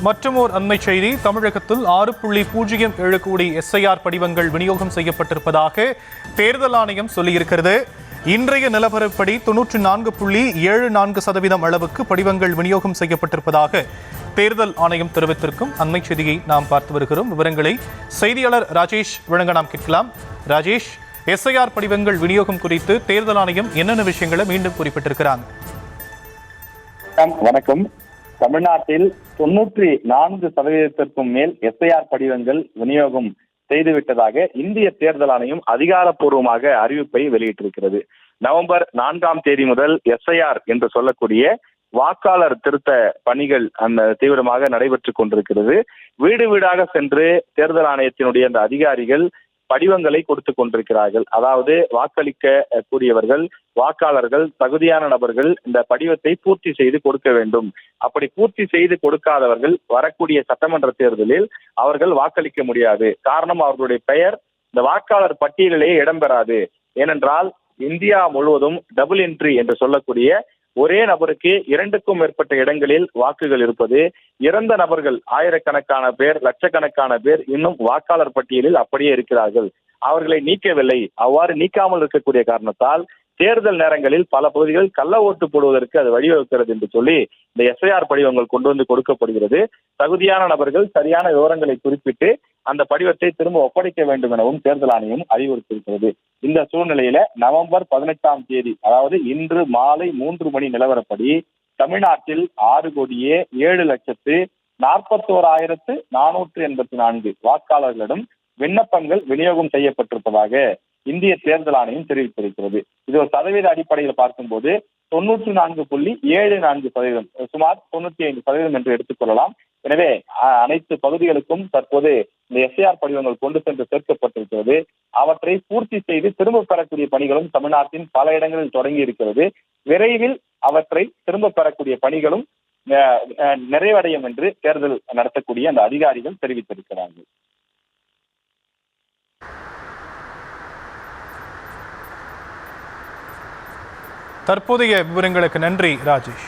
மற்றுமோர் அண்மை செய்தி. தமிழகத்தில் 6.07 கோடி SIR படிவங்கள் விநியோகம் செய்யப்பட்டிருப்பதாக தேர்தல் ஆணையம் சொல்லியிருக்கிறது. இன்றைய நிலவரப்படி 94.74% அளவுக்கு படிவங்கள் விநியோகம் செய்யப்பட்டிருப்பதாக தேர்தல் ஆணையம் தெரிவித்திருக்கும் அண்மை செய்தியை நாம் பார்த்து வருகிறோம். விவரங்களை செய்தியாளர் ராஜேஷ் வழங்க நாம் கேட்கலாம். ராஜேஷ், SIR படிவங்கள் விநியோகம் குறித்து தேர்தல் ஆணையம் என்னென்ன விஷயங்களை மீண்டும் குறிப்பிட்டிருக்கிறாங்க? வணக்கம். தமிழ்நாட்டில் 94% மேல் SIR படிவங்கள் விநியோகம் செய்துவிட்டதாக இந்திய தேர்தல் ஆணையம் அதிகாரப்பூர்வமாக அறிவிப்பை வெளியிட்டிருக்கிறது. நவம்பர் 4 முதல் SIR என்று சொல்லக்கூடிய வாக்காளர் திருத்த பணிகள் தீவிரமாக நடைபெற்றுக் கொண்டிருக்கிறது. வீடு வீடாக சென்று தேர்தல் ஆணையத்தினுடைய அந்த அதிகாரிகள் படிவங்களை கொடுத்துக் கொண்டிருக்கிறார்கள். அதாவது வாக்களிக்க கூடியவர்கள், வாக்காளர்கள், தகுதியான நபர்கள் இந்த படிவத்தை பூர்த்தி செய்து கொடுக்க வேண்டும். அப்படி பூர்த்தி செய்து கொடுக்காதவர்கள் வரக்கூடிய சட்டமன்ற தேர்தலில் அவர்கள் வாக்களிக்க முடியாது. காரணம், அவர்களுடைய பெயர் இந்த வாக்காளர் பட்டியலிலேயே இடம்பெறாது. ஏனென்றால் இந்தியா முழுவதும் டபுள் என்ட்ரி என்று சொல்லக்கூடிய ஒரே நபருக்கு 2க்கும் மேற்பட்ட இடங்களில் வாக்குகள் இருப்பது, இறந்த நபர்கள் ஆயிரக்கணக்கான பேர், லட்சக்கணக்கான பேர் இன்னும் வாக்காளர் பட்டியலில் அப்படியே இருக்கிறார்கள். அவர்களை நீக்கவில்லை. அவ்வாறு நீக்காமல் இருக்கக்கூடிய காரணத்தால் தேர்தல் நேரங்களில் பல பகுதிகளில் கள்ள ஓட்டு போடுவதற்கு அது வழிவகுக்கிறது என்று சொல்லி இந்த SIR படிவங்கள் கொண்டு வந்து கொடுக்கப்படுகிறது. தகுதியான நபர்கள் சரியான விவரங்களை குறிப்பிட்டு அந்த படிவத்தை திரும்ப ஒப்படைக்க வேண்டும் எனவும் தேர்தல் ஆணையம் அறிவுறுத்தியிருக்கிறது. இந்த சூழ்நிலையில நவம்பர் 18 அதாவது இன்று மாலை 3 மணி நிலவரப்படி தமிழ்நாட்டில் 6,07,41,484 வாக்காளர்களிடம் விண்ணப்பங்கள் விநியோகம் செய்யப்பட்டிருப்பதாக இந்திய தேர்தல் ஆணையம் தெரிவித்திருக்கிறது. இது ஒரு சதவீத அடிப்படையில் பார்க்கும்போது 94.74%, சுமார் 95% என்று எடுத்துக்கொள்ளலாம். எனவே அனைத்து பகுதிகளுக்கும் தற்போது இந்த SIR படிவங்கள் கொண்டு சென்று சேர்க்கப்பட்டிருக்கிறது. அவற்றை பூர்த்தி செய்து திரும்ப பெறக்கூடிய பணிகளும் தமிழ்நாட்டின் பல இடங்களில் தொடங்கி இருக்கிறது. விரைவில் அவற்றை திரும்ப பெறக்கூடிய பணிகளும் நிறைவடையும் என்று தேர்தல் நடத்தக்கூடிய அந்த அதிகாரிகள் தெரிவித்திருக்கிறார்கள். தற்போதைய விவரங்களுக்கு நன்றி ராஜேஷ்.